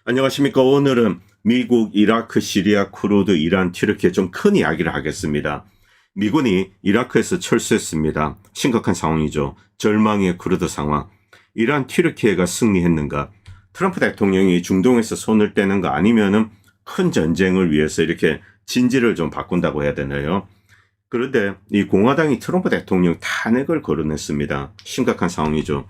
안녕하십니까. 오늘은 미국, 이라크, 시리아, 쿠르드, 이란, 튀르키예 좀 큰 이야기를 하겠습니다. 미군이 이라크에서 철수했습니다. 심각한 상황이죠. 절망의 쿠르드 상황. 이란, 튀르키예가 승리했는가? 트럼프 대통령이 중동에서 손을 떼는가? 아니면은 큰 전쟁을 위해서 이렇게 진지를 좀 바꾼다고 해야 되나요? 그런데 이 공화당이 트럼프 대통령 탄핵을 거론했습니다. 심각한 상황이죠.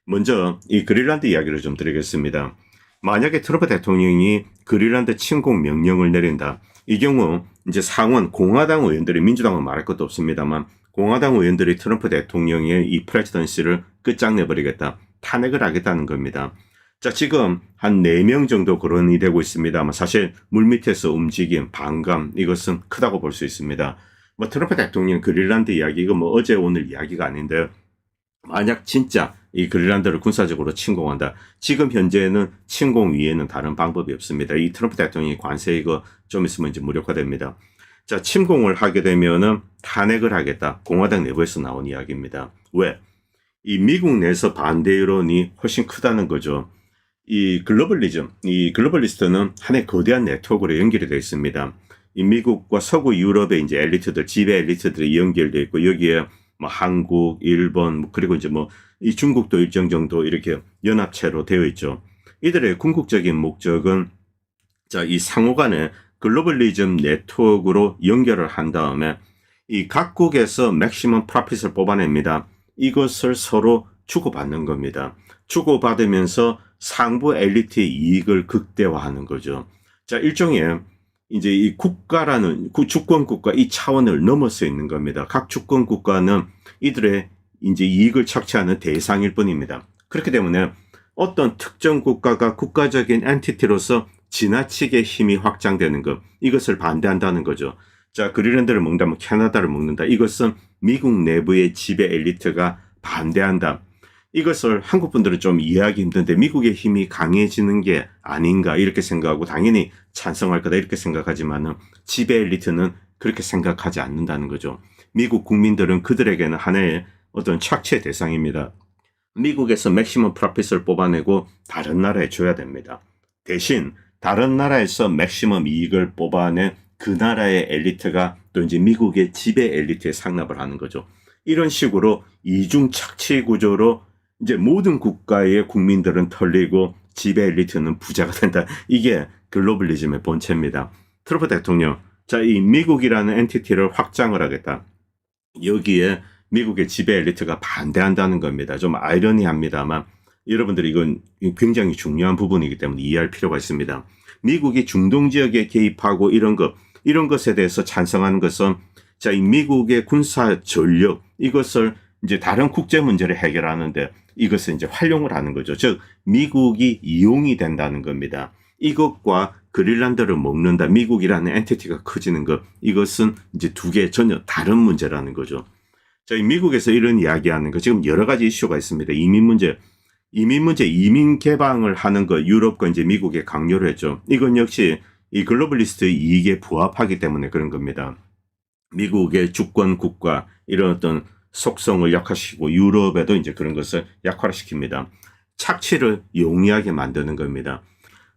먼저 이 그린란드 이야기를 좀 드리겠습니다. 만약에 트럼프 대통령이 그린란드 침공 명령을 내린다. 이 경우 이제 상원 공화당 의원들이, 민주당은 말할 것도 없습니다만 공화당 의원들이 트럼프 대통령의 이 프레지던시를 끝장내버리겠다. 탄핵을 하겠다는 겁니다. 자, 지금 한 4명 정도 거론이 되고 있습니다만 사실 물밑에서 움직임, 반감 이것은 크다고 볼 수 있습니다. 뭐 트럼프 대통령 그린란드 이야기 이거 뭐 어제 오늘 이야기가 아닌데 만약 진짜 이 그린란드를 군사적으로 침공한다. 지금 현재는 침공 위에는 다른 방법이 없습니다. 이 트럼프 대통령이 관세 이거 좀 있으면 이제 무력화됩니다. 자, 침공을 하게 되면은 탄핵을 하겠다. 공화당 내부에서 나온 이야기입니다. 왜? 이 미국 내에서 반대 여론이 훨씬 크다는 거죠. 이 글로벌리스트는 하나의 거대한 네트워크로 연결이 되어 있습니다. 이 미국과 서구 유럽의 이제 엘리트들, 지배 엘리트들이 연결되어 있고 여기에 뭐 한국, 일본, 그리고 이제 뭐 이 중국도 일정 정도 이렇게 연합체로 되어 있죠. 이들의 궁극적인 목적은 자, 이 상호 간의 글로벌리즘 네트워크로 연결을 한 다음에 이 각국에서 맥시멈 프로핏을 뽑아냅니다. 이것을 서로 주고받는 겁니다. 주고받으면서 상부 엘리트의 이익을 극대화하는 거죠. 자, 일종의 이제 이 국가라는 주권 국가 이 차원을 넘어서 있는 겁니다. 각 주권 국가는 이들의 이제 이익을 착취하는 대상일 뿐입니다. 그렇기 때문에 어떤 특정 국가가 국가적인 엔티티로서 지나치게 힘이 확장되는 것, 이것을 반대한다는 거죠. 자, 그린란드를 먹는다면 캐나다를 먹는다. 이것은 미국 내부의 지배 엘리트가 반대한다. 이것을 한국 분들은 좀 이해하기 힘든데 미국의 힘이 강해지는 게 아닌가 이렇게 생각하고 당연히 찬성할 거다 이렇게 생각하지만은 지배 엘리트는 그렇게 생각하지 않는다는 거죠. 미국 국민들은 그들에게는 하나의 어떤 착취의 대상입니다. 미국에서 맥시멈 프로핏을 뽑아내고 다른 나라에 줘야 됩니다. 대신 다른 나라에서 맥시멈 이익을 뽑아낸 그 나라의 엘리트가 또 이제 미국의 지배 엘리트에 상납을 하는 거죠. 이런 식으로 이중 착취 구조로 이제 모든 국가의 국민들은 털리고 지배 엘리트는 부자가 된다. 이게 글로벌리즘의 본체입니다. 트럼프 대통령, 자, 이 미국이라는 엔티티를 확장을 하겠다. 여기에 미국의 지배 엘리트가 반대한다는 겁니다. 좀 아이러니합니다만 여러분들이 이건 굉장히 중요한 부분이기 때문에 이해할 필요가 있습니다. 미국이 중동 지역에 개입하고 이런 것에 대해서 찬성하는 것은 자, 이 미국의 군사 전력 이것을 이제 다른 국제 문제를 해결하는데 이것을 이제 활용을 하는 거죠. 즉 미국이 이용이 된다는 겁니다. 이것과 그린란드를 먹는다. 미국이라는 엔티티가 커지는 것. 이것은 이제 두 개 전혀 다른 문제라는 거죠. 자, 미국에서 이런 이야기하는 거 지금 여러 가지 이슈가 있습니다. 이민 문제, 이민 개방을 하는 거 유럽과 이제 미국에 강요를 했죠. 이건 역시 이 글로벌리스트의 이익에 부합하기 때문에 그런 겁니다. 미국의 주권 국가 이런 어떤 속성을 약화시키고 유럽에도 이제 그런 것을 약화시킵니다. 착취를 용이하게 만드는 겁니다.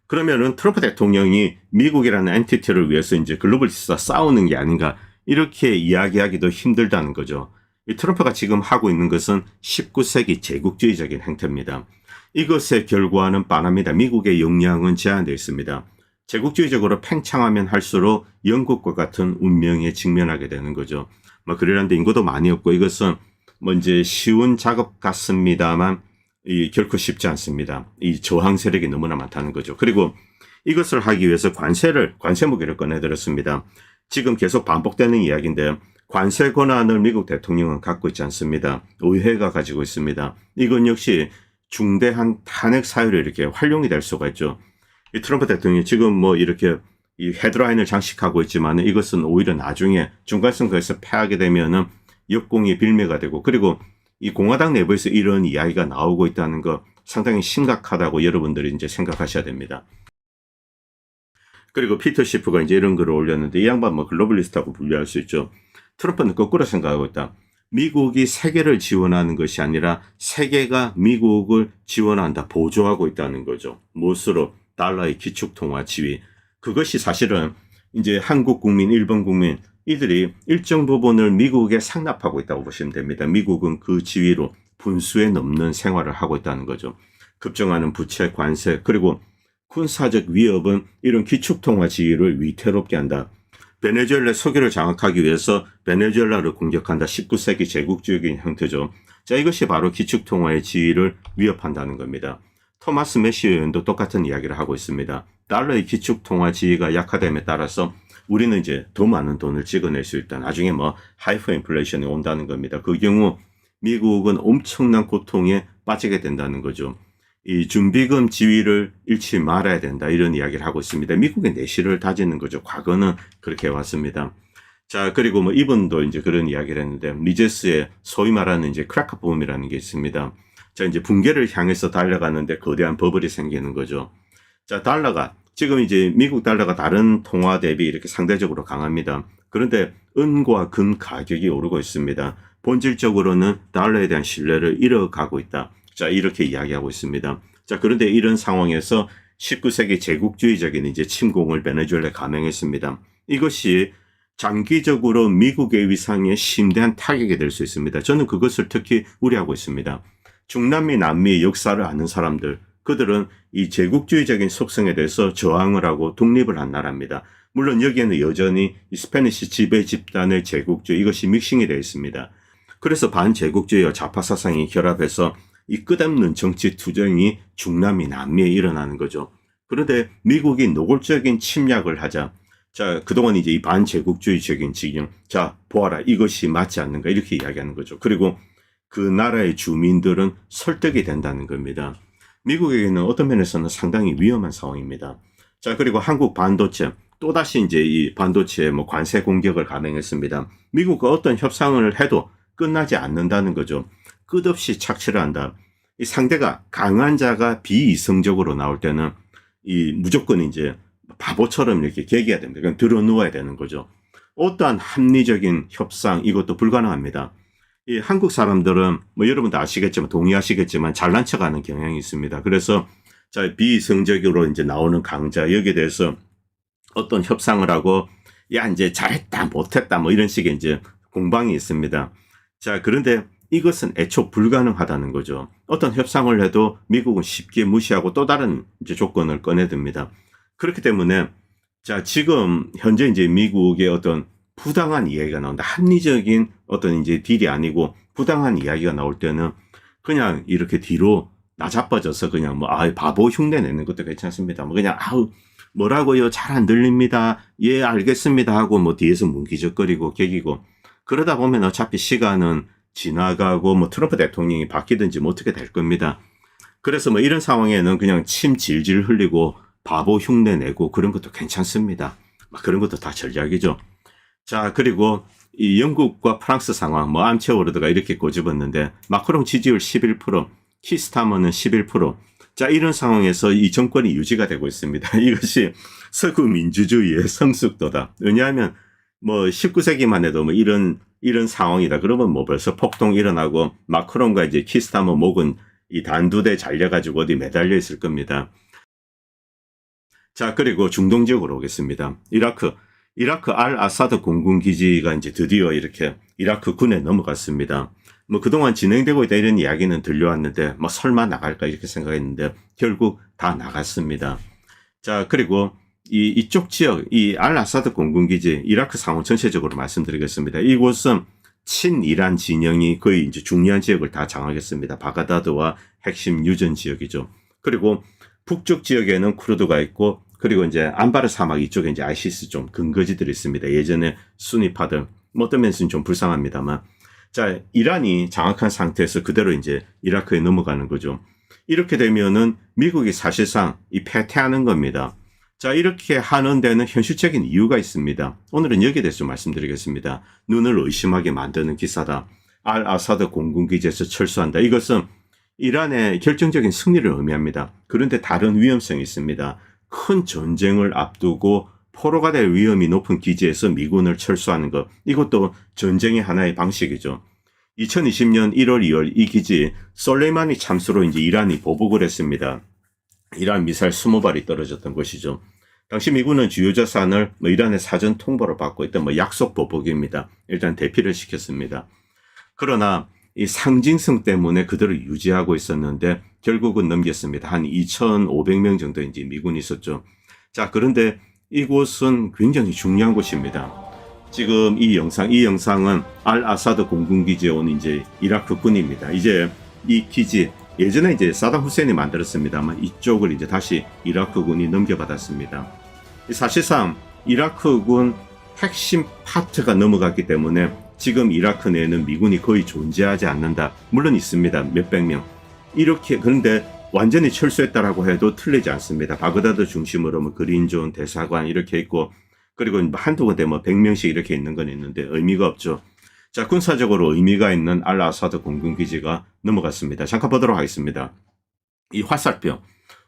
그러면은 트럼프 대통령이 미국이라는 엔티티를 위해서 이제 글로벌리스트와 싸우는 게 아닌가 이렇게 이야기하기도 힘들다는 거죠. 이 트럼프가 지금 하고 있는 것은 19세기 제국주의적인 행태입니다. 이것의 결과는 뻔합니다. 미국의 역량은 제한되어 있습니다. 제국주의적으로 팽창하면 할수록 영국과 같은 운명에 직면하게 되는 거죠. 뭐 그린란드 인구도 많이 없고 이것은 뭐 이제 쉬운 작업 같습니다만 결코 쉽지 않습니다. 이 저항 세력이 너무나 많다는 거죠. 그리고 이것을 하기 위해서 관세 무기를 꺼내들었습니다. 지금 계속 반복되는 이야기인데 관세 권한을 미국 대통령은 갖고 있지 않습니다. 의회가 가지고 있습니다. 이건 역시 중대한 탄핵 사유로 이렇게 활용이 될 수가 있죠. 이 트럼프 대통령이 지금 뭐 이렇게 이 헤드라인을 장식하고 있지만 이것은 오히려 나중에 중간선거에서 패하게 되면은 역공이 빌미가 되고 그리고 이 공화당 내부에서 이런 이야기가 나오고 있다는 거 상당히 심각하다고 여러분들이 이제 생각하셔야 됩니다. 그리고 피터 시프가 이제 이런 글을 올렸는데 이 양반 뭐 글로벌리스트하고 분류할 수 있죠. 트럼프는 거꾸로 생각하고 있다. 미국이 세계를 지원하는 것이 아니라 세계가 미국을 지원한다, 보조하고 있다는 거죠. 무엇으로? 달러의 기축통화 지위. 그것이 사실은 이제 한국 국민, 일본 국민 이들이 일정 부분을 미국에 상납하고 있다고 보시면 됩니다. 미국은 그 지위로 분수에 넘는 생활을 하고 있다는 거죠. 급증하는 부채, 관세, 그리고 군사적 위협은 이런 기축통화 지위를 위태롭게 한다. 베네수엘라 석유를 장악하기 위해서 베네수엘라를 공격한다. 19세기 제국주의적인 형태죠. 자, 이것이 바로 기축통화의 지위를 위협한다는 겁니다. 토마스 메시어 의원도 똑같은 이야기를 하고 있습니다. 달러의 기축통화 지위가 약화됨에 따라서 우리는 이제 더 많은 돈을 찍어낼 수 있다. 나중에 뭐 하이퍼 인플레이션이 온다는 겁니다. 그 경우 미국은 엄청난 고통에 빠지게 된다는 거죠. 이 준비금 지위를 잃지 말아야 된다. 이런 이야기를 하고 있습니다. 미국의 내실을 다지는 거죠. 과거는 그렇게 해왔습니다. 자, 그리고 뭐 이분도 이제 그런 이야기를 했는데, 미제스의 소위 말하는 이제 크라크봄이라는 게 있습니다. 자, 이제 붕괴를 향해서 달려가는데 거대한 버블이 생기는 거죠. 자, 달러가 지금 이제 미국 달러가 다른 통화 대비 이렇게 상대적으로 강합니다. 그런데 은과 금 가격이 오르고 있습니다. 본질적으로는 달러에 대한 신뢰를 잃어가고 있다. 자, 이렇게 이야기하고 있습니다. 자, 그런데 이런 상황에서 19세기 제국주의적인 이제 침공을 베네수엘라에 감행했습니다. 이것이 장기적으로 미국의 위상에 심대한 타격이 될 수 있습니다. 저는 그것을 특히 우려하고 있습니다. 중남미, 남미 역사를 아는 사람들, 그들은 이 제국주의적인 속성에 대해서 저항을 하고 독립을 한 나라입니다. 물론 여기에는 여전히 이 스페니시 지배 집단의 제국주의, 이것이 믹싱이 되어 있습니다. 그래서 반제국주의와 좌파 사상이 결합해서 이 끝없는 정치 투쟁이 중남미, 남미에 일어나는 거죠. 그런데 미국이 노골적인 침략을 하자, 자, 그동안 이제 이 반제국주의적인 지경, 자, 보아라, 이것이 맞지 않는가, 이렇게 이야기하는 거죠. 그리고 그 나라의 주민들은 설득이 된다는 겁니다. 미국에게는 어떤 면에서는 상당히 위험한 상황입니다. 자, 그리고 한국 반도체, 또다시 이제 이 반도체에 뭐 관세 공격을 감행했습니다. 미국과 어떤 협상을 해도 끝나지 않는다는 거죠. 끝없이 착취를 한다. 이 상대가 강한 자가 비이성적으로 나올 때는 이 무조건 이제 바보처럼 이렇게 개기해야 됩니다. 그냥 들어 누워야 되는 거죠. 어떠한 합리적인 협상, 이것도 불가능합니다. 이 한국 사람들은 뭐 여러분도 아시겠지만, 동의하시겠지만 잘난 척하는 경향이 있습니다. 그래서 자, 비이성적으로 이제 나오는 강자, 여기에 대해서 어떤 협상을 하고, 야, 이제 잘했다, 못했다, 뭐 이런 식의 이제 공방이 있습니다. 자, 그런데 이것은 애초 불가능하다는 거죠. 어떤 협상을 해도 미국은 쉽게 무시하고 또 다른 이제 조건을 꺼내듭니다. 그렇기 때문에 자, 지금 현재 이제 미국의 어떤 부당한 이야기가 나온다. 합리적인 어떤 이제 딜이 아니고 부당한 이야기가 나올 때는 그냥 이렇게 뒤로 나자빠져서 그냥 뭐 바보 흉내 내는 것도 괜찮습니다. 뭐 그냥 뭐라고요? 잘 안 들립니다. 예, 알겠습니다 하고 뭐 뒤에서 뭉기적거리고 개기고, 그러다 보면 어차피 시간은 지나가고 뭐 트럼프 대통령이 바뀌든지 뭐 어떻게 될 겁니다. 그래서 뭐 이런 상황에는 그냥 침 질질 흘리고 바보 흉내 내고 그런 것도 괜찮습니다. 그런 것도 다 전략이죠. 자, 그리고 이 영국과 프랑스 상황, 뭐 암체워르드가 이렇게 꼬집었는데 마크롱 지지율 11%, 키스타머는 11%. 자, 이런 상황에서 이 정권이 유지가 되고 있습니다. 이것이 서구 민주주의의 성숙도다. 왜냐하면 뭐 19세기만 해도 뭐 이런 상황이다. 그러면 뭐 벌써 폭동 일어나고 마크롱과 이제 키스타머 목은 이 단두대 잘려가지고 어디 매달려 있을 겁니다. 자, 그리고 중동 지역으로 오겠습니다. 이라크 알 아사드 공군기지가 이제 드디어 이렇게 이라크 군에 넘어갔습니다. 뭐 그동안 진행되고 있다 이런 이야기는 들려왔는데 뭐 설마 나갈까 이렇게 생각했는데 결국 다 나갔습니다. 자, 그리고 이쪽 지역, 이 알 아사드 공군기지, 이라크 상황 전체적으로 말씀드리겠습니다. 이곳은 친이란 진영이 거의 이제 중요한 지역을 다 장악했습니다. 바그다드와 핵심 유전 지역이죠. 그리고 북쪽 지역에는 쿠르드가 있고, 그리고 이제 안바르 사막 이쪽에 이제 아이시스 좀 근거지들이 있습니다. 예전에 수니파들, 뭐 어떤 면에서는 좀 불쌍합니다만. 자, 이란이 장악한 상태에서 그대로 이제 이라크에 넘어가는 거죠. 이렇게 되면은 미국이 사실상 이 패퇴하는 겁니다. 자, 이렇게 하는 데는 현실적인 이유가 있습니다. 오늘은 여기에 대해서 좀 말씀드리겠습니다. 눈을 의심하게 만드는 기사다. 알 아사드 공군기지에서 철수한다. 이것은 이란의 결정적인 승리를 의미합니다. 그런데 다른 위험성이 있습니다. 큰 전쟁을 앞두고 포로가 될 위험이 높은 기지에서 미군을 철수하는 것. 이것도 전쟁의 하나의 방식이죠. 2020년 1월, 2월 이 기지 솔레이마니 참수로 이제 이란이 보복을 했습니다. 이란 미사일 20발이 떨어졌던 것이죠. 당시 미군은 주요 자산을 이란의 사전 통보를 받고 있던 약속 보복입니다. 일단 대피를 시켰습니다. 그러나 이 상징성 때문에 그들을 유지하고 있었는데 결국은 넘겼습니다. 한 2,500명 정도 이제 미군이 있었죠. 자, 그런데 이곳은 굉장히 중요한 곳입니다. 지금 이 영상은 알 아사드 공군기지에 온 이제 이라크 군입니다. 이제 이 기지, 예전에 이제 사담 후세인이 만들었습니다만 이쪽을 이제 다시 이라크군이 넘겨받았습니다. 사실상 이라크군 핵심 파트가 넘어갔기 때문에 지금 이라크 내에는 미군이 거의 존재하지 않는다. 물론 있습니다. 몇백 명. 이렇게, 그런데 완전히 철수했다라고 해도 틀리지 않습니다. 바그다드 중심으로 그린존 대사관 이렇게 있고, 그리고 한두 군데 100명씩 이렇게 있는 건 있는데 의미가 없죠. 자, 군사적으로 의미가 있는 알 아사드 공군기지가 넘어갔습니다. 잠깐 보도록 하겠습니다. 이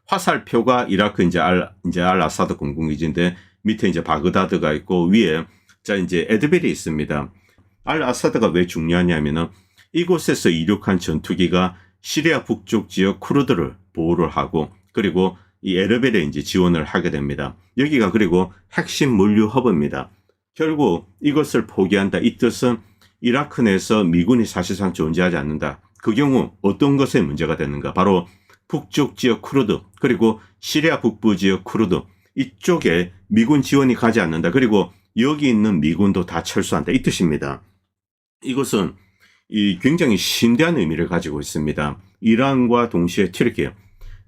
화살표가 이라크 이제 알 아사드 공군기지인데 밑에 이제 바그다드가 있고 위에 자 이제 에드빌이 있습니다. 알 아사드가 왜 중요하냐면은 이곳에서 이륙한 전투기가 시리아 북쪽 지역 쿠르드를 보호를 하고 그리고 이 에르벨에 이제 지원을 하게 됩니다. 여기가 그리고 핵심 물류 허브입니다. 결국 이것을 포기한다. 이 뜻은 이라크 내에서 미군이 사실상 존재하지 않는다. 그 경우 어떤 것에 문제가 되는가? 바로 북쪽 지역 쿠르드 그리고 시리아 북부 지역 쿠르드 이쪽에 미군 지원이 가지 않는다. 그리고 여기 있는 미군도 다 철수한다. 이 뜻입니다. 이것은 이 굉장히 심대한 의미를 가지고 있습니다. 이란과 동시에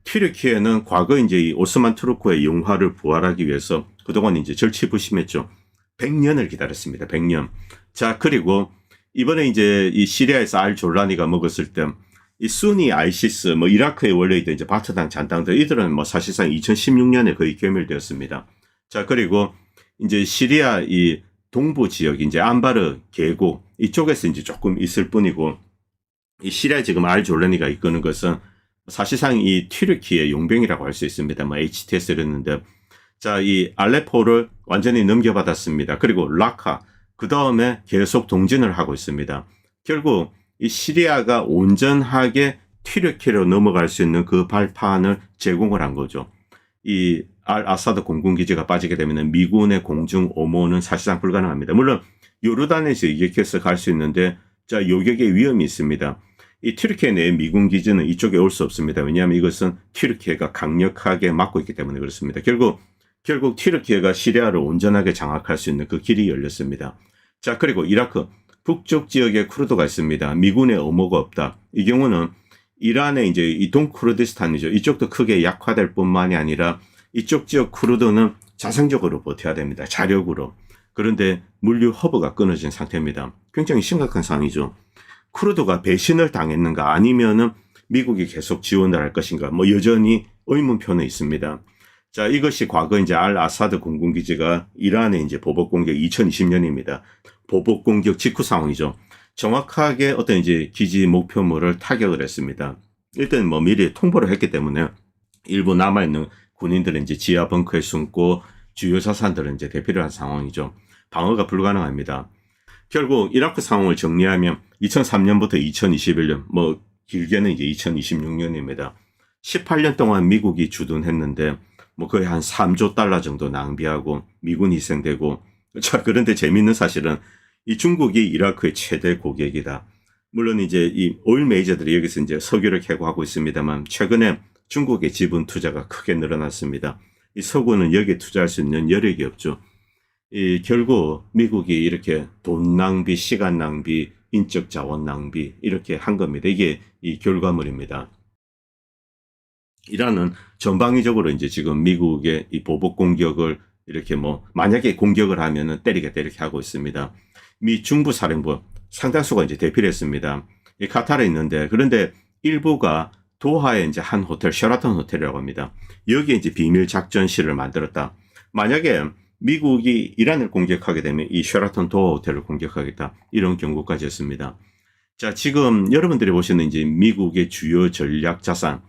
튀르키예는 과거 이제 이 오스만 투르크의 영화를 부활하기 위해서 그동안 이제 절치부심했죠. 100년을 기다렸습니다. 100년. 자, 그리고 이번에 이제 이 시리아에서 알 졸라니가 먹었을 때 이 수니 아이시스 이라크에 원래 있던 이제 바트당 잔당들 이들은 사실상 2016년에 거의 괴멸되었습니다. 자, 그리고 이제 시리아 이 동부 지역 이제 안바르 계곡 이쪽에서 이제 조금 있을 뿐이고 이 시리아에 지금 알 졸라니가 이끄는 것은 사실상 이 튀르키의 용병이라고 할 수 있습니다. HTS를 했는데 자, 이 알레포를 완전히 넘겨받았습니다. 그리고 라카 그 다음에 계속 동진을 하고 있습니다. 결국 이 시리아가 온전하게 튀르키로 넘어갈 수 있는 그 발판을 제공을 한 거죠. 이 알 아사드 공군기지가 빠지게 되면 미군의 공중 오모는 사실상 불가능합니다. 물론 요르단에서 이격해서 갈 수 있는데 자, 요격의 위험이 있습니다. 이 튀르키예 내 미군 기지는 이쪽에 올 수 없습니다. 왜냐하면 이것은 튀르키예가 강력하게 막고 있기 때문에 그렇습니다. 결국 튀르키예가 시리아를 온전하게 장악할 수 있는 그 길이 열렸습니다. 자, 그리고 이라크 북쪽 지역에 쿠르드가 있습니다. 미군의 엄호가 없다. 이 경우는 이란의 이제 이 동쿠르디스탄이죠. 이쪽도 크게 약화될 뿐만이 아니라 이쪽 지역 쿠르드는 자생적으로 버텨야 됩니다. 자력으로. 그런데 물류 허브가 끊어진 상태입니다. 굉장히 심각한 상황이죠. 쿠르드가 배신을 당했는가 아니면은 미국이 계속 지원을 할 것인가 여전히 의문표는 있습니다. 자, 이것이 과거 이제 알 아사드 공군기지가 이란의 이제 보복 공격 2020년입니다. 보복 공격 직후 상황이죠. 정확하게 어떤 이제 기지 목표물을 타격을 했습니다. 일단 미리 통보를 했기 때문에 일부 남아있는 군인들은 이제 지하 벙커에 숨고 주요 자산들은 이제 대피를 한 상황이죠. 방어가 불가능합니다. 결국 이라크 상황을 정리하면 2003년부터 2021년, 길게는 이제 2026년입니다. 18년 동안 미국이 주둔했는데 거의 한 3조 달러 정도 낭비하고 미군이 희생되고 자, 그런데 재미있는 사실은 이 중국이 이라크의 최대 고객이다. 물론 이제 이 오일 메이저들이 여기서 이제 석유를 캐고하고 있습니다만 최근에 중국의 지분 투자가 크게 늘어났습니다. 이 서구는 여기에 투자할 수 있는 여력이 없죠. 결국 미국이 이렇게 돈 낭비, 시간 낭비, 인적 자원 낭비 이렇게 한 겁니다. 이게 이 결과물입니다. 이란은 전방위적으로 이제 지금 미국의 이 보복 공격을 이렇게 만약에 공격을 하면은 때리겠다 이렇게 하고 있습니다. 미 중부 사령부 상당수가 이제 대피를 했습니다. 이 카타르에 있는데 그런데 일부가 도하에 이제 한 호텔, 셰라톤 호텔이라고 합니다. 여기에 이제 비밀 작전실을 만들었다. 만약에 미국이 이란을 공격하게 되면 이 셰라톤 도하 호텔을 공격하겠다. 이런 경고까지였습니다. 자, 지금 여러분들이 보시는 이제 미국의 주요 전략 자산.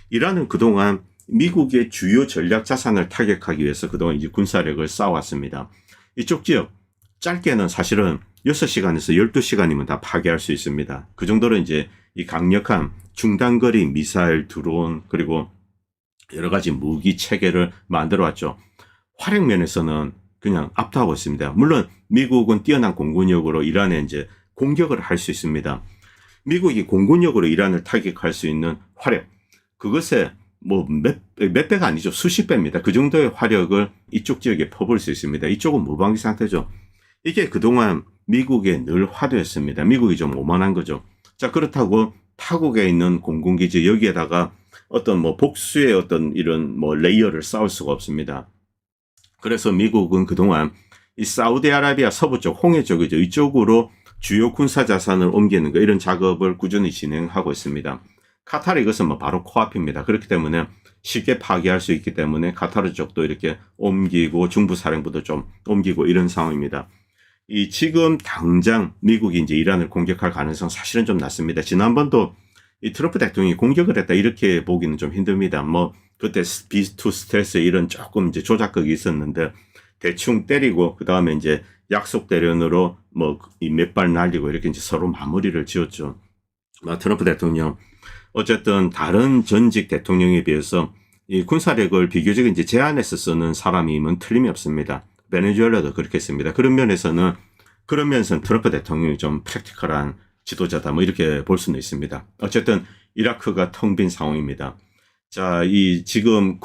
이란은 그동안 미국의 주요 전략 자산을 타격하기 위해서 그동안 이제 군사력을 쌓아왔습니다. 이쪽 지역 짧게는 사실은 6시간에서 12시간이면 다 파괴할 수 있습니다. 그 정도로 이제 이 강력한 중단거리 미사일 드론 그리고 여러 가지 무기 체계를 만들어 왔죠. 활약 면에서는 그냥 압도하고 있습니다. 물론 미국은 뛰어난 공군력으로 이란에 이제 공격을 할 수 있습니다. 미국이 공군력으로 이란을 타격할 수 있는 화력, 그것에 뭐 몇 배가 아니죠. 수십 배입니다. 그 정도의 화력을 이쪽 지역에 퍼부을 수 있습니다. 이쪽은 무방비 상태죠. 이게 그동안 미국의 늘 화두였습니다. 미국이 좀 오만한 거죠. 자, 그렇다고 타국에 있는 공군기지 여기에다가 어떤 뭐 복수의 어떤 이런 뭐 레이어를 쌓을 수가 없습니다. 그래서 미국은 그동안 이 사우디아라비아 서부 쪽, 홍해 쪽이죠. 이쪽으로 주요 군사 자산을 옮기는 거 이런 작업을 꾸준히 진행하고 있습니다. 카타르 이것은 뭐 바로 코앞입니다. 그렇기 때문에 쉽게 파괴할 수 있기 때문에 카타르 쪽도 이렇게 옮기고 중부 사령부도 좀 옮기고 이런 상황입니다. 이 지금 당장 미국이 이제 이란을 공격할 가능성 사실은 좀 낮습니다. 지난번도 이 트럼프 대통령이 공격을 했다 이렇게 보기는 좀 힘듭니다. 뭐 그때 비투 스텔스 이런 조금 이제 조작극이 있었는데 대충 때리고 그 다음에 이제 약속 대련으로 뭐 몇 발 날리고 이렇게 이제 서로 마무리를 지었죠. 트럼프 대통령 어쨌든 다른 전직 대통령에 비해서 이 군사력을 비교적 이제 제한해서 쓰는 사람이면 틀림이 없습니다. 베네수엘라도 그렇게 했습니다. 그런 면에서는 트럼프 대통령이 좀 프랙티컬한 지도자다 뭐 이렇게 볼 수는 있습니다. 어쨌든 이라크가 텅 빈 상황입니다. 자, 이 지금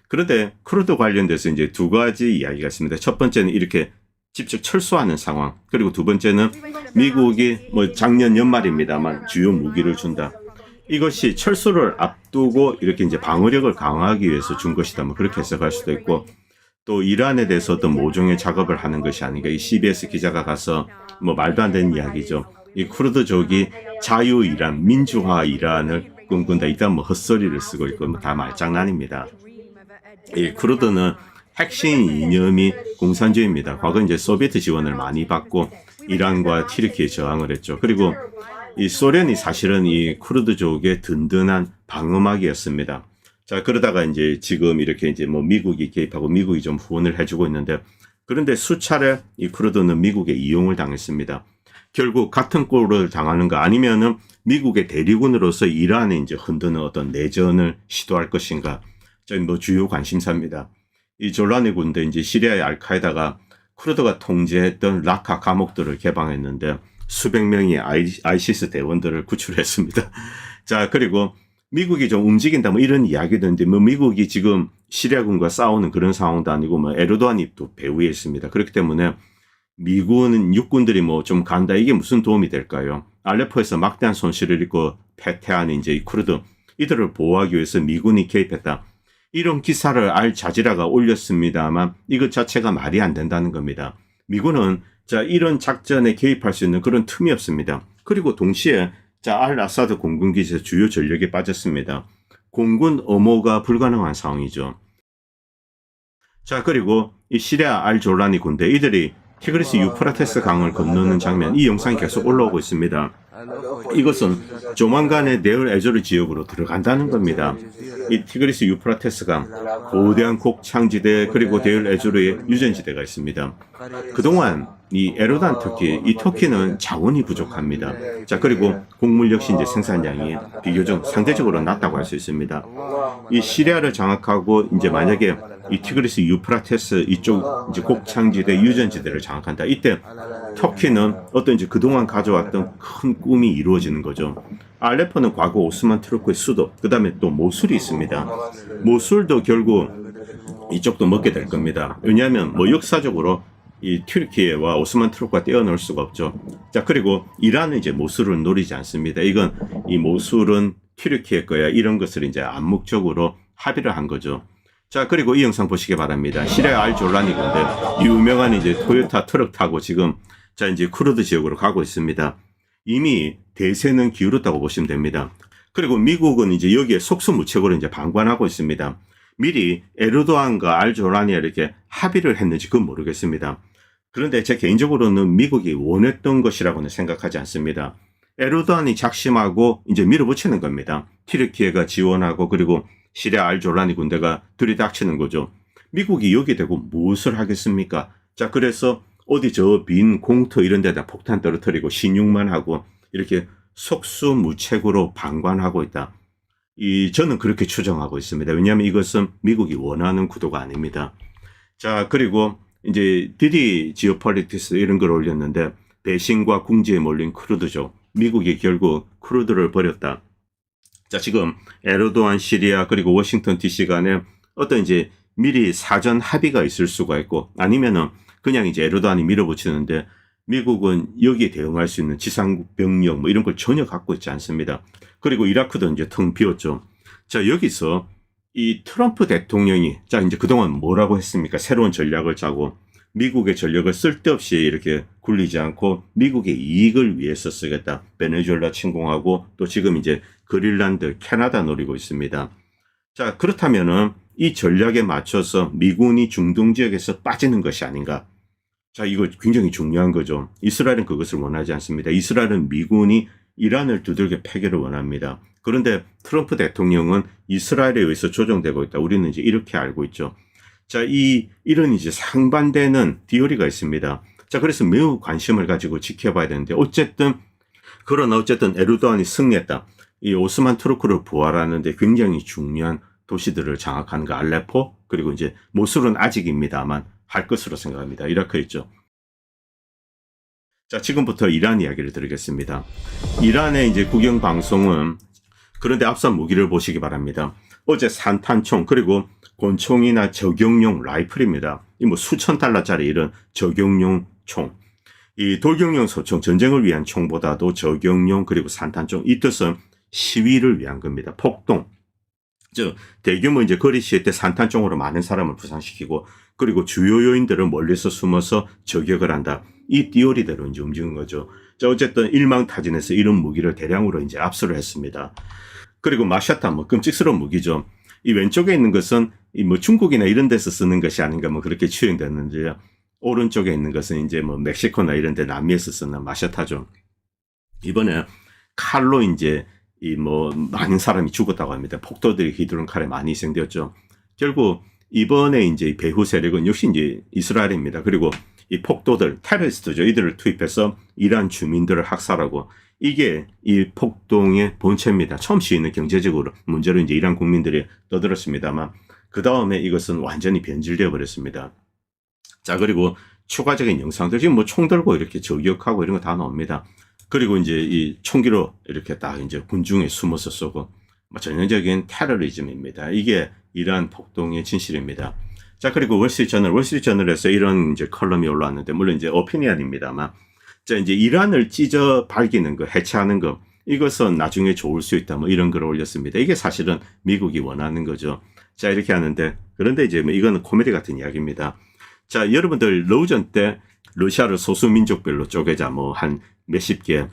그런데 쿠르드 관련돼서 이제 두 가지 이야기가 있습니다. 첫 번째는 이렇게 직접 철수하는 상황. 그리고 두 번째는 미국이 뭐 작년 연말입니다만 주요 무기를 준다. 이것이 철수를 앞두고 이렇게 이제 방어력을 강화하기 위해서 준 것이다. 뭐 그렇게 해석할 수도 있고 또 이란에 대해서 어떤 모종의 작업을 하는 것이 아닌가. 이 CBS 기자가 가서 뭐 말도 안 되는 이야기죠. 이 쿠르드족이 자유 이란, 민주화 이란을 꿈꾼다. 일단 뭐 헛소리를 쓰고 있고 뭐 다 말장난입니다. 이 쿠르드는 핵심 이념이 공산주의입니다. 과거 이제 소비에트 지원을 많이 받고 이란과 튀르키에 저항을 했죠. 그리고 이 소련이 사실은 이 쿠르드족의 든든한 방어막이었습니다. 자, 그러다가 이제 지금 이렇게 이제 뭐 미국이 개입하고 미국이 좀 후원을 해주고 있는데 그런데 수차례 이 쿠르드는 미국에 이용을 당했습니다. 결국 같은 꼴을 당하는가 아니면은 미국의 대리군으로서 이란에 이제 흔드는 어떤 내전을 시도할 것인가. 저희 뭐 주요 관심사입니다. 이 졸라니 군대 이제 시리아의 알카에다가 쿠르드가 통제했던 라카 감옥들을 개방했는데 수백 명의 아이시스 대원들을 구출했습니다. 자, 그리고 미국이 좀 움직인다 뭐 이런 이야기도 있는데 뭐 미국이 지금 시리아군과 싸우는 그런 상황도 아니고 뭐 에르도안이 또 배후에 있습니다. 그렇기 때문에 미군은 육군들이 뭐 좀 간다 이게 무슨 도움이 될까요? 알레포에서 막대한 손실을 입고 패퇴한 이제 이 쿠르드 이들을 보호하기 위해서 미군이 개입했다. 이런 기사를 알자지라가 올렸습니다만 이것 자체가 말이 안 된다는 겁니다. 미군은 자 이런 작전에 개입할 수 있는 그런 틈이 없습니다. 그리고 동시에 자 알 아사드 공군기지에서 주요 전력이 빠졌습니다. 공군 엄호가 불가능한 상황이죠. 자 그리고 이 시리아 알 졸라니 군대 이들이 티그리스 유프라테스 강을 건너는 장면 이 영상이 계속 올라오고 있습니다. 이것은 조만간에 데을 에조르 지역으로 들어간다는 겁니다. 이 티그리스 유프라테스 강 거대한 곡창지대 그리고 데을 에조르의 유전지대가 있습니다. 그동안 이 에르도안 터키 이 터키는 자원이 부족합니다. 자 그리고 곡물 역시 이제 생산량이 비교적 상대적으로 낮다고 할 수 있습니다. 이 시리아를 장악하고 이제 만약에 이 티그리스 유프라테스 이쪽 이제 곡창지대 유전지대를 장악한다. 이때 터키는 어떤 이제 그동안 가져왔던 큰 꿈이 이루어지는 거죠. 알레포는 과거 오스만 투르크의 수도, 그 다음에 또 모술이 있습니다. 모술도 결국 이쪽도 먹게 될 겁니다. 왜냐하면 뭐 역사적으로 이 튀르키예와 오스만 투르크가 떼어놓을 수가 없죠. 자 그리고 이란은 이제 모술을 노리지 않습니다. 이건 이 모술은 튀르키예 거야 이런 것을 이제 암묵적으로 합의를 한 거죠. 자 그리고 이 영상 보시기 바랍니다. 시리아 알 졸라니 군대 유명한 이제 토요타 트럭 타고 지금 자 이제 쿠르드 지역으로 가고 있습니다. 이미 대세는 기울었다고 보시면 됩니다. 그리고 미국은 이제 여기에 속수무책으로 이제 방관하고 있습니다. 미리 에르도안과 알 졸라니에 이렇게 합의를 했는지 그건 모르겠습니다. 그런데 제 개인적으로는 미국이 원했던 것이라고는 생각하지 않습니다. 에르도안이 작심하고 이제 밀어붙이는 겁니다. 튀르키예가 지원하고 그리고 시리아 알 졸라니 군대가 들이닥치는 거죠. 미국이 여기 대고 무엇을 하겠습니까? 자 그래서 어디 저 빈 공터 이런 데다 폭탄 떨어뜨리고 신용만 하고 이렇게 속수무책으로 방관하고 있다. 저는 그렇게 추정하고 있습니다. 왜냐하면 이것은 미국이 원하는 구도가 아닙니다. 자, 그리고 이제 디디 지오폴리티스 이런 걸 올렸는데 배신과 궁지에 몰린 크루드죠. 미국이 결국 크루드를 버렸다. 자, 지금 에르도안 시리아 그리고 워싱턴 DC 간에 어떤 이제 미리 사전 합의가 있을 수가 있고 아니면은 그냥 이제 에르도안이 밀어붙이는데 미국은 여기에 대응할 수 있는 지상 병력 뭐 이런 걸 전혀 갖고 있지 않습니다. 그리고 이라크도 이제 텅 비었죠. 자, 여기서 이 트럼프 대통령이 자 이제 그동안 뭐라고 했습니까? 새로운 전략을 짜고 미국의 전력을 쓸데없이 이렇게 굴리지 않고 미국의 이익을 위해서 쓰겠다. 베네수엘라 침공하고 또 지금 이제 그린란드, 캐나다 노리고 있습니다. 자, 그렇다면은 이 전략에 맞춰서 미군이 중동 지역에서 빠지는 것이 아닌가? 자, 이거 굉장히 중요한 거죠. 이스라엘은 그것을 원하지 않습니다. 이스라엘은 미군이 이란을 두들겨 패기를 원합니다. 그런데 트럼프 대통령은 이스라엘에 의해서 조정되고 있다. 우리는 이제 이렇게 알고 있죠. 자, 이런 이제 상반되는 디오리가 있습니다. 자, 그래서 매우 관심을 가지고 지켜봐야 되는데, 그러나 어쨌든 에르도안이 승리했다. 이 오스만 투르크를 부활하는데 굉장히 중요한 도시들을 장악하는 거 알레포, 그리고 이제 모술은 아직입니다만 할 것으로 생각합니다. 이라크에 있죠. 자, 지금부터 이란 이야기를 드리겠습니다. 이란의 이제 국영 방송은 그런데 앞선 무기를 보시기 바랍니다. 어제 산탄총 그리고 권총이나 저격용 라이플입니다. 이 뭐 수천 달러짜리 이런 저격용 총. 이 돌격용 소총 전쟁을 위한 총보다도 저격용 그리고 산탄총 이 뜻은 시위를 위한 겁니다. 폭동. 즉 대규모 이제 거리 시위 때 산탄총으로 많은 사람을 부상시키고 그리고 주요 요인들은 멀리서 숨어서 저격을 한다. 이 띠오리대로 이제 움직인 거죠. 자, 어쨌든 일망타진해서 이런 무기를 대량으로 이제 압수를 했습니다. 그리고 마샤타 뭐 끔찍스러운 무기죠. 이 왼쪽에 있는 것은 이 뭐 중국이나 이런 데서 쓰는 것이 아닌가 뭐 그렇게 추정됐는데요. 오른쪽에 있는 것은 이제 뭐 멕시코나 이런 데 남미에서 쓰는 마샤타죠. 이번에 칼로 이제 이 뭐 많은 사람이 죽었다고 합니다. 폭도들이 휘두른 칼에 많이 희생되었죠. 결국 이번에 이제 배후 세력은 역시 이제 이스라엘입니다. 그리고 이 폭도들, 테러리스트죠. 이들을 투입해서 이란 주민들을 학살하고 이게 이 폭동의 본체입니다. 처음 시위는 경제적으로 문제로 이제 이란 국민들이 떠들었습니다만 그 다음에 이것은 완전히 변질되어 버렸습니다. 자, 그리고 추가적인 영상들 지금 뭐 총 들고 이렇게 저격하고 이런 거 다 나옵니다. 그리고 이제 이 총기로 이렇게 딱 이제 군중에 숨어서 쏘고 뭐 전형적인 테러리즘입니다. 이게 이란 폭동의 진실입니다. 자, 그리고 월스트리트저널에서 이런 이제 컬럼이 올라왔는데 물론 이제 오피니언입니다만 자, 이제 이란을 찢어 밝히는 거, 해체하는 거 이것은 나중에 좋을 수 있다 뭐 이런 글을 올렸습니다. 이게 사실은 미국이 원하는 거죠. 자, 이렇게 하는데 그런데 이제 뭐 이거는 코미디 같은 이야기입니다. 자, 여러분들 러우전 때 러시아를 소수민족별로 쪼개자 뭐 한 몇십 개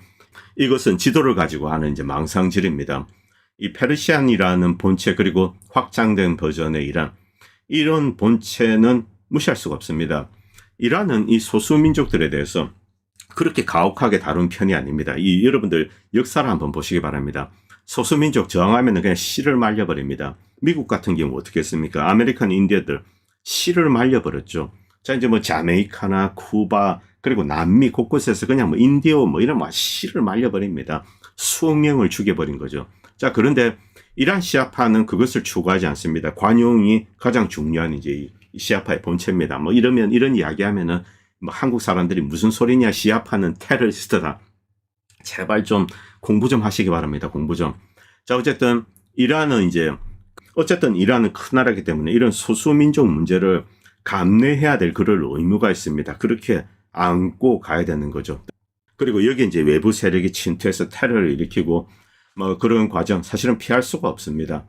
이것은 지도를 가지고 하는 이제 망상질입니다. 이 페르시안이라는 본체 그리고 확장된 버전의 이란 이런 본체는 무시할 수가 없습니다. 이란은 이 소수민족들에 대해서 그렇게 가혹하게 다룬 편이 아닙니다. 이 여러분들 역사를 한번 보시기 바랍니다. 소수민족 저항하면 그냥 씨를 말려버립니다. 미국 같은 경우 어떻게 했습니까? 아메리칸 인디언들 씨를 말려버렸죠. 자, 이제 뭐 자메이카나 쿠바 그리고 남미 곳곳에서 그냥 뭐 인디오 뭐 이런 뭐 씨를 말려버립니다. 수억 명을 죽여버린 거죠. 자, 그런데 이란 시아파는 그것을 추구하지 않습니다. 관용이 가장 중요한 이제 이 시아파의 본체입니다. 뭐 이러면 이런 이야기하면은 뭐 한국 사람들이 무슨 소리냐 시아파는 테러리스트다. 제발 좀 공부 좀 하시기 바랍니다. 공부 좀. 자, 어쨌든 이란은 큰 나라이기 때문에 이런 소수민족 문제를 감내해야 될 그럴 의무가 있습니다. 그렇게 안고 가야 되는 거죠. 그리고 여기 이제 외부 세력이 침투해서 테러를 일으키고 뭐 그런 과정 사실은 피할 수가 없습니다.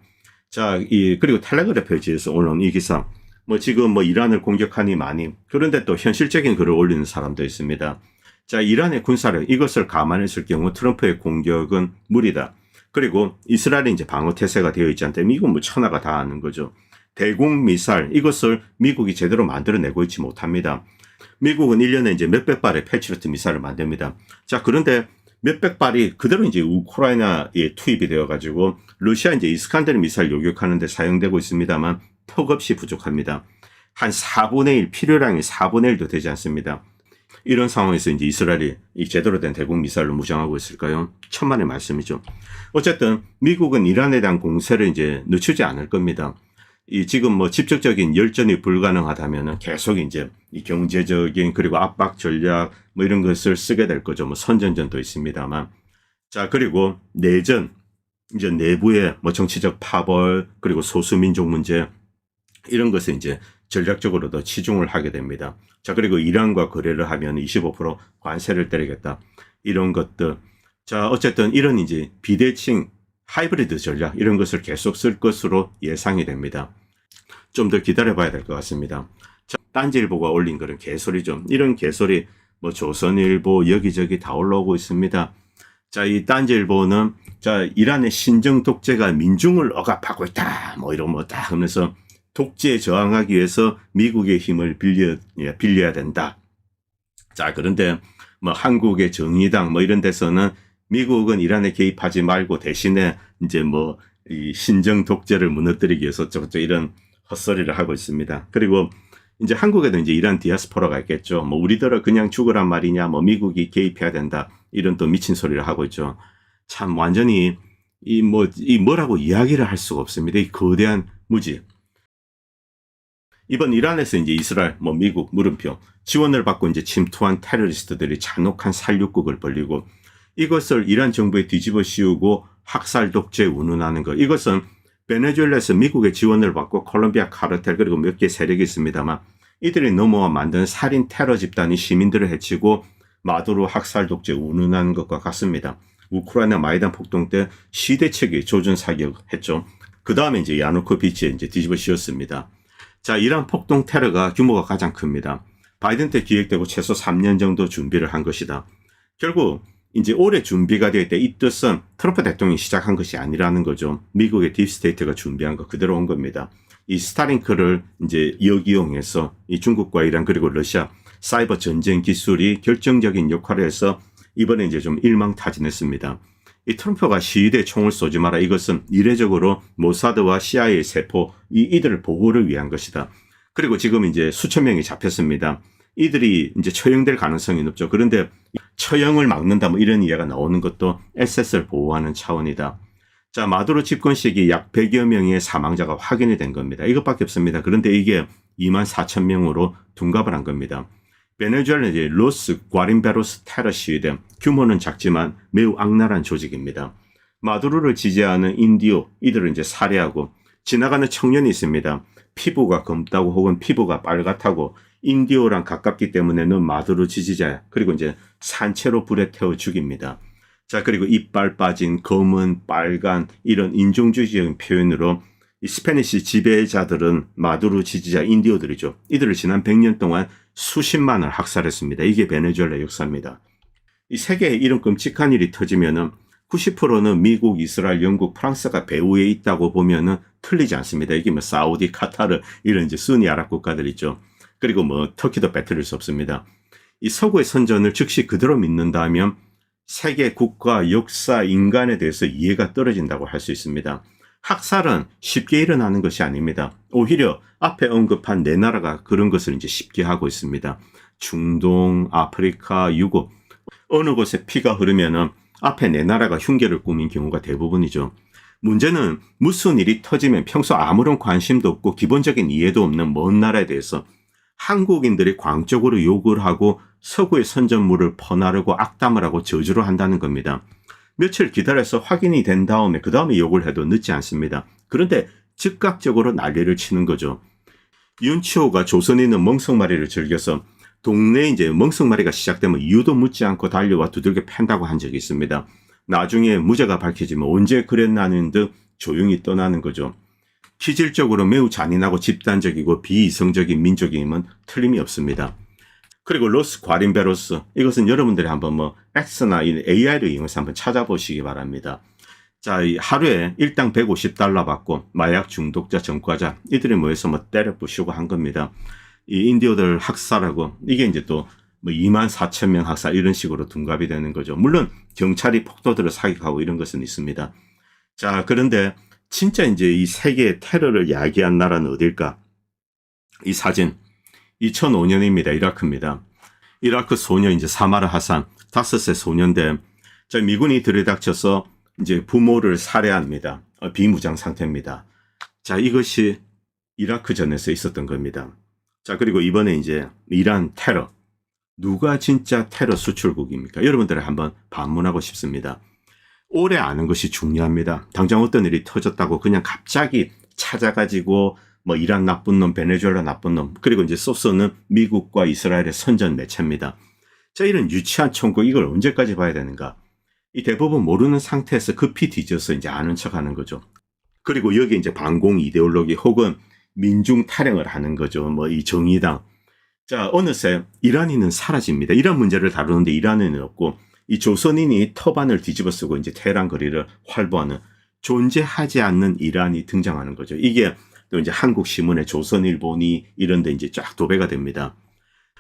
자, 그리고 텔레그래프에서 올라온 이 기사 뭐 지금 뭐 이란을 공격하니 많이 그런데 또 현실적인 글을 올리는 사람도 있습니다. 자, 이란의 군사력 이것을 감안했을 경우 트럼프의 공격은 무리다. 그리고 이스라엘이 이제 방어 태세가 되어 있지 않다. 미국 뭐 천하가 다 아는 거죠. 대공 미사일 이것을 미국이 제대로 만들어내고 있지 못합니다. 미국은 1년에 이제 몇백 발의 패트리어트 미사일을 만듭니다. 자, 그런데 몇백 발이 그대로 이제 우크라이나에 투입이 되어가지고 러시아 이제 이스칸데르 미사일 요격하는 데 사용되고 있습니다만 턱없이 부족합니다. 한 4분의 1, 필요량이 4분의 1도 되지 않습니다. 이런 상황에서 이제 이스라엘이 이 제대로 된 대공 미사일로 무장하고 있을까요? 천만의 말씀이죠. 어쨌든 미국은 이란에 대한 공세를 이제 늦추지 않을 겁니다. 이 지금 뭐 직접적인 열전이 불가능하다면은 계속 이제 이 경제적인 그리고 압박 전략 뭐 이런 것을 쓰게 될 거죠. 뭐 선전전도 있습니다만. 자, 그리고 내전, 이제 내부의 뭐 정치적 파벌 그리고 소수민족 문제 이런 것에 이제 전략적으로 더 치중을 하게 됩니다. 자, 그리고 이란과 거래를 하면 25% 관세를 때리겠다. 이런 것들. 자, 어쨌든 이런 이제 비대칭 하이브리드 전략 이런 것을 계속 쓸 것으로 예상이 됩니다. 좀 더 기다려 봐야 될 것 같습니다. 자, 딴지일보가 올린 그런 개소리죠. 이런 개소리 뭐 조선일보 여기저기 다 올라오고 있습니다. 자, 이 딴지일보는 자, 이란의 신정 독재가 민중을 억압하고 있다. 뭐 이런 뭐 딱 하면서 독재에 저항하기 위해서 미국의 힘을 빌려야 된다. 자, 그런데 뭐 한국의 정의당 뭐 이런 데서는 미국은 이란에 개입하지 말고 대신에 이제 뭐 이 신정 독재를 무너뜨리기 위해서 저쪽 이런 헛소리를 하고 있습니다. 그리고 이제 한국에도 이제 이란 디아스포라가 있겠죠. 뭐 우리들은 그냥 죽으란 말이냐, 뭐 미국이 개입해야 된다. 이런 또 미친 소리를 하고 있죠. 참 완전히 이 뭐라고 이야기를 할 수가 없습니다. 이 거대한 무지. 이번 이란에서 이제 이스라엘, 뭐 미국, 물음표 지원을 받고 이제 침투한 테러리스트들이 잔혹한 살육국을 벌리고 이것을 이란 정부에 뒤집어 씌우고 학살 독재 운운하는 것. 이것은 베네수엘라에서 미국의 지원을 받고 콜롬비아 카르텔 그리고 몇 개 세력이 있습니다만 이들이 넘어와 만든 살인 테러 집단이 시민들을 해치고 마두로 학살 독재 운운하는 것과 같습니다. 우크라이나 마이단 폭동 때 시대 측이 조준 사격했죠. 그 다음에 이제 야누코비치에 이제 뒤집어 씌웠습니다. 자, 이란 폭동 테러가 규모가 가장 큽니다. 바이든 때 기획되고 최소 3년 정도 준비를 한 것이다. 결국 이제 올해 준비가 되어 있다. 이 뜻은 트럼프 대통령이 시작한 것이 아니라는 거죠. 미국의 딥스테이트가 준비한 거 그대로 온 겁니다. 이 스타링크를 이제 역이용해서 이 중국과 이란 그리고 러시아 사이버 전쟁 기술이 결정적인 역할을 해서 이번에 이제 좀 일망타진했습니다. 이 트럼프가 시위대에 총을 쏘지 마라. 이것은 이례적으로 모사드와 CIA 세포 이들을 보호를 위한 것이다. 그리고 지금 이제 수천 명이 잡혔습니다. 이들이 이제 처형될 가능성이 높죠. 그런데 처형을 막는다 뭐 이런 이야기가 나오는 것도 SS를 보호하는 차원이다. 자, 마두로 집권 시기 약 100여 명의 사망자가 확인이 된 겁니다. 이것밖에 없습니다. 그런데 이게 24,000명으로 둔갑을 한 겁니다. 베네수엘라 이제 로스 과림베로스 테러 시위대 규모는 작지만 매우 악랄한 조직입니다. 마두로를 지지하는 인디오 이들을 이제 살해하고 지나가는 청년이 있습니다. 피부가 검다고 혹은 피부가 빨갛다고 인디오랑 가깝기 때문에는 마두로 지지자야. 그리고 이제 산채로 불에 태워 죽입니다. 자, 그리고 이빨 빠진 검은 빨간 이런 인종주의적인 표현으로 이 스페니시 지배자들은 마두로 지지자 인디오들이죠. 이들을 지난 100년 동안 수십만을 학살했습니다. 이게 베네수엘라 역사입니다. 이 세계에 이런 끔찍한 일이 터지면은 90%는 미국, 이스라엘, 영국, 프랑스가 배후에 있다고 보면은 틀리지 않습니다. 이게 뭐 사우디, 카타르 이런 이제 순위 아랍 국가들 있죠. 그리고 뭐 터키도 빼뜨릴 수 없습니다. 이 서구의 선전을 즉시 그대로 믿는다면 세계 국가, 역사, 인간에 대해서 이해가 떨어진다고 할 수 있습니다. 학살은 쉽게 일어나는 것이 아닙니다. 오히려 앞에 언급한 네 나라가 그런 것을 이제 쉽게 하고 있습니다. 중동, 아프리카, 유럽 어느 곳에 피가 흐르면은 앞에 네 나라가 흉계를 꾸민 경우가 대부분이죠. 문제는 무슨 일이 터지면 평소 아무런 관심도 없고 기본적인 이해도 없는 먼 나라에 대해서 한국인들이 광적으로 욕을 하고 서구의 선전물을 퍼나르고 악담을 하고 저주를 한다는 겁니다. 며칠 기다려서 확인이 된 다음에 그 다음에 욕을 해도 늦지 않습니다. 그런데 즉각적으로 난리를 치는 거죠. 윤치호가 조선에 있는 멍석마리를 즐겨서 동네에 이제 멍석마리가 시작되면 이유도 묻지 않고 달려와 두들겨 팬다고 한 적이 있습니다. 나중에 무죄가 밝혀지면 언제 그랬나는 듯 조용히 떠나는 거죠. 기질적으로 매우 잔인하고 집단적이고 비이성적인 민족임은 틀림이 없습니다. 그리고 로스 과림베로스 이것은 여러분들이 한번 뭐 X나 AI를 이용해서 한번 찾아보시기 바랍니다. 자, 이 하루에 일당 150달러 받고 마약 중독자, 전과자 이들이 모여서 뭐 때려 부수고 한 겁니다. 이 인디오들 학살하고 이게 이제 또 뭐 24,000명 학살 이런 식으로 둔갑이 되는 거죠. 물론 경찰이 폭도들을 사격하고 이런 것은 있습니다. 자, 그런데 진짜 이제 이 세계의 테러를 야기한 나라는 어딜까? 이 사진 2005년입니다. 이라크입니다. 이라크 소녀 이제 사마르 하산 5세 소년데 미군이 들이닥쳐서 이제 부모를 살해합니다. 비무장 상태입니다. 자, 이것이 이라크 전에서 있었던 겁니다. 자, 그리고 이번에 이제 이란 테러. 누가 진짜 테러 수출국입니까? 여러분들을 한번 반문하고 싶습니다. 오래 아는 것이 중요합니다. 당장 어떤 일이 터졌다고 그냥 갑자기 찾아가지고 뭐 이란 나쁜 놈, 베네수엘라 나쁜 놈, 그리고 이제 소스는 미국과 이스라엘의 선전 매체입니다. 자, 이런 유치한 총국 이걸 언제까지 봐야 되는가? 이 대부분 모르는 상태에서 급히 뒤져서 이제 아는 척하는 거죠. 그리고 여기 이제 반공 이데올로기 혹은 민중 탈영을 하는 거죠. 뭐 이 정의당. 자, 어느새 이란인은 사라집니다. 이란 문제를 다루는데 이란인은 없고 이 조선인이 터반을 뒤집어 쓰고 이제 테헤란 거리를 활보하는 존재하지 않는 이란이 등장하는 거죠. 이게 또 이제 한국 신문의 조선일보니 이런 데 이제 쫙 도배가 됩니다.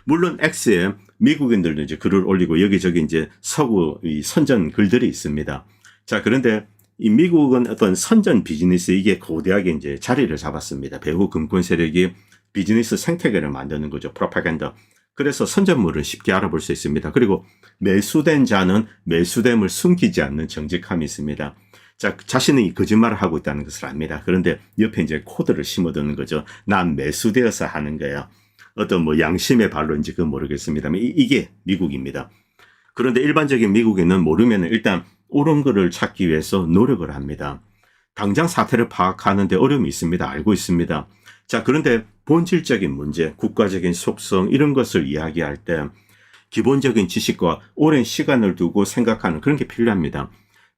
물론 X에 미국인들도 이제 글을 올리고 여기저기 이제 서구 이 선전 글들이 있습니다. 자, 그런데 이 미국은 어떤 선전 비즈니스 이게 거대하게 이제 자리를 잡았습니다. 배후 금권 세력이 비즈니스 생태계를 만드는 거죠. 프로파간다. 그래서 선전물을 쉽게 알아볼 수 있습니다. 그리고 매수된 자는 매수됨을 숨기지 않는 정직함이 있습니다. 자, 자신이 거짓말을 하고 있다는 것을 압니다. 그런데 옆에 이제 코드를 심어두는 거죠. 난 매수되어서 하는 거야. 어떤 뭐 양심의 발로인지 그건 모르겠습니다만 이게 미국입니다. 그런데 일반적인 미국인은 모르면 일단 옳은 거를 찾기 위해서 노력을 합니다. 당장 사태를 파악하는데 어려움이 있습니다. 알고 있습니다. 자, 그런데 본질적인 문제, 국가적인 속성 이런 것을 이야기할 때 기본적인 지식과 오랜 시간을 두고 생각하는 그런 게 필요합니다.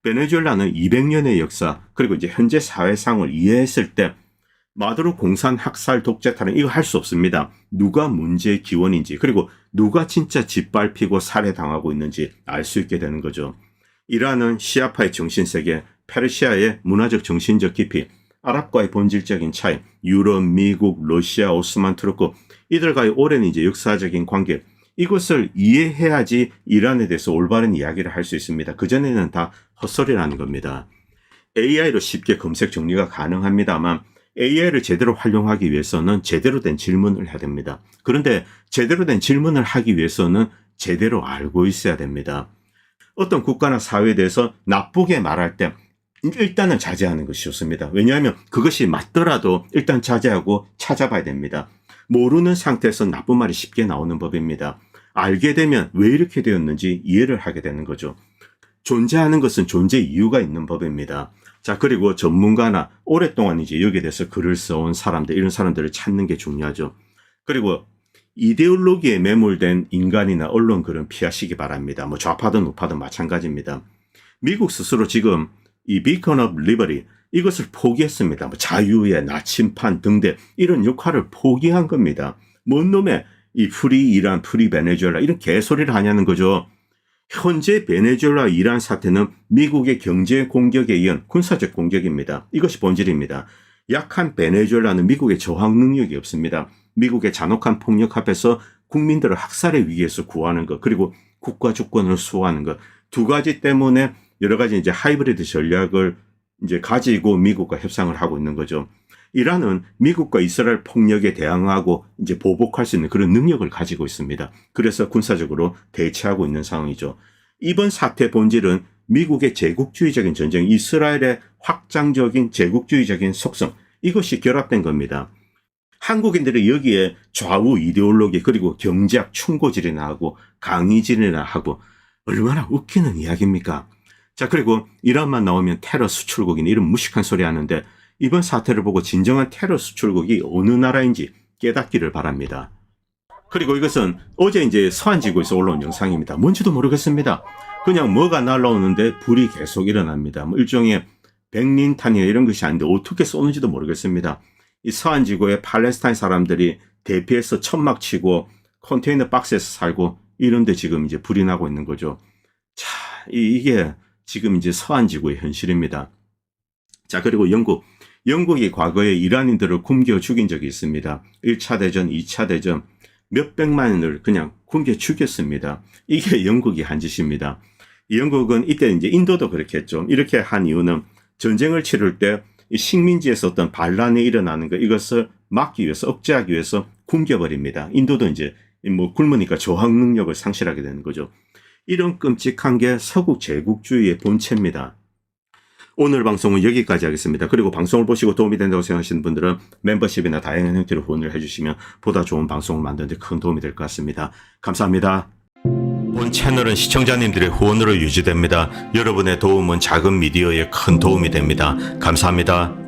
베네수엘라는 200년의 역사 그리고 이제 현재 사회상을 이해했을 때 마두로 공산 학살 독재 탈환 이거 할 수 없습니다. 누가 문제의 기원인지 그리고 누가 진짜 짓밟히고 살해당하고 있는지 알 수 있게 되는 거죠. 이란은 시아파의 정신세계, 페르시아의 문화적 정신적 깊이, 아랍과의 본질적인 차이, 유럽, 미국, 러시아, 오스만 투르크 이들과의 오랜 이제 역사적인 관계 이것을 이해해야지 이란에 대해서 올바른 이야기를 할 수 있습니다. 그전에는 다 헛소리라는 겁니다. AI로 쉽게 검색 정리가 가능합니다만 AI를 제대로 활용하기 위해서는 제대로 된 질문을 해야 됩니다. 그런데 제대로 된 질문을 하기 위해서는 제대로 알고 있어야 됩니다. 어떤 국가나 사회에 대해서 나쁘게 말할 때 일단은 자제하는 것이 좋습니다. 왜냐하면 그것이 맞더라도 일단 자제하고 찾아봐야 됩니다. 모르는 상태에서 나쁜 말이 쉽게 나오는 법입니다. 알게 되면 왜 이렇게 되었는지 이해를 하게 되는 거죠. 존재하는 것은 존재 이유가 있는 법입니다. 자, 그리고 전문가나 오랫동안 이제 여기에 대해서 글을 써온 사람들, 이런 사람들을 찾는 게 중요하죠. 그리고 이데올로기에 매몰된 인간이나 언론 글은 피하시기 바랍니다. 뭐 좌파든 우파든 마찬가지입니다. 미국 스스로 지금 이 비컨 오브 리버리 이것을 포기했습니다. 뭐 자유의 나침판 등대 이런 역할을 포기한 겁니다. 뭔 놈의 이 프리 이란, 프리 베네수엘라 이런 개소리를 하냐는 거죠. 현재 베네수엘라 이란 사태는 미국의 경제 공격에 이은 군사적 공격입니다. 이것이 본질입니다. 약한 베네수엘라는 미국의 저항 능력이 없습니다. 미국의 잔혹한 폭력 앞에서 국민들을 학살의 위기에서 구하는 것, 그리고 국가 주권을 수호하는 것, 두 가지 때문에 여러 가지 이제 하이브리드 전략을 이제 가지고 미국과 협상을 하고 있는 거죠. 이란은 미국과 이스라엘 폭력에 대항하고 이제 보복할 수 있는 그런 능력을 가지고 있습니다. 그래서 군사적으로 대치하고 있는 상황이죠. 이번 사태 본질은 미국의 제국주의적인 전쟁, 이스라엘의 확장적인 제국주의적인 속성, 이것이 결합된 겁니다. 한국인들이 여기에 좌우 이데올로기 그리고 경제학 충고질이나 하고 강의질이나 하고 얼마나 웃기는 이야기입니까? 자, 그리고 이란만 나오면 테러 수출국인 이런 무식한 소리 하는데 이번 사태를 보고 진정한 테러 수출국이 어느 나라인지 깨닫기를 바랍니다. 그리고 이것은 어제 이제 서한지구에서 올라온 영상입니다. 뭔지도 모르겠습니다. 그냥 뭐가 날라오는데 불이 계속 일어납니다. 뭐 일종의 백린탄이나 이런 것이 아닌데 어떻게 쏘는지도 모르겠습니다. 이 서한지구에 팔레스타인 사람들이 대피해서 천막 치고 컨테이너 박스에서 살고 이런데 지금 이제 불이 나고 있는 거죠. 자, 이게 지금 이제 서한지구의 현실입니다. 자, 그리고 영국이 과거에 이란인들을 굶겨 죽인 적이 있습니다. 1차 대전, 2차 대전 몇백만을 그냥 굶겨 죽였습니다. 이게 영국이 한 짓입니다. 영국은 이때 이제 인도도 그렇게 했죠. 이렇게 한 이유는 전쟁을 치를 때 식민지에서 어떤 반란이 일어나는 것 이것을 막기 위해서 억제하기 위해서 굶겨버립니다. 인도도 이제 뭐 굶으니까 저항 능력을 상실하게 되는 거죠. 이런 끔찍한 게 서구 제국주의의 본체입니다. 오늘 방송은 여기까지 하겠습니다. 그리고 방송을 보시고 도움이 된다고 생각하시는 분들은 멤버십이나 다양한 형태로 후원을 해주시면 보다 좋은 방송을 만드는 데 큰 도움이 될 것 같습니다. 감사합니다. 본 채널은 시청자님들의 후원으로 유지됩니다. 여러분의 도움은 작은 미디어에 큰 도움이 됩니다. 감사합니다.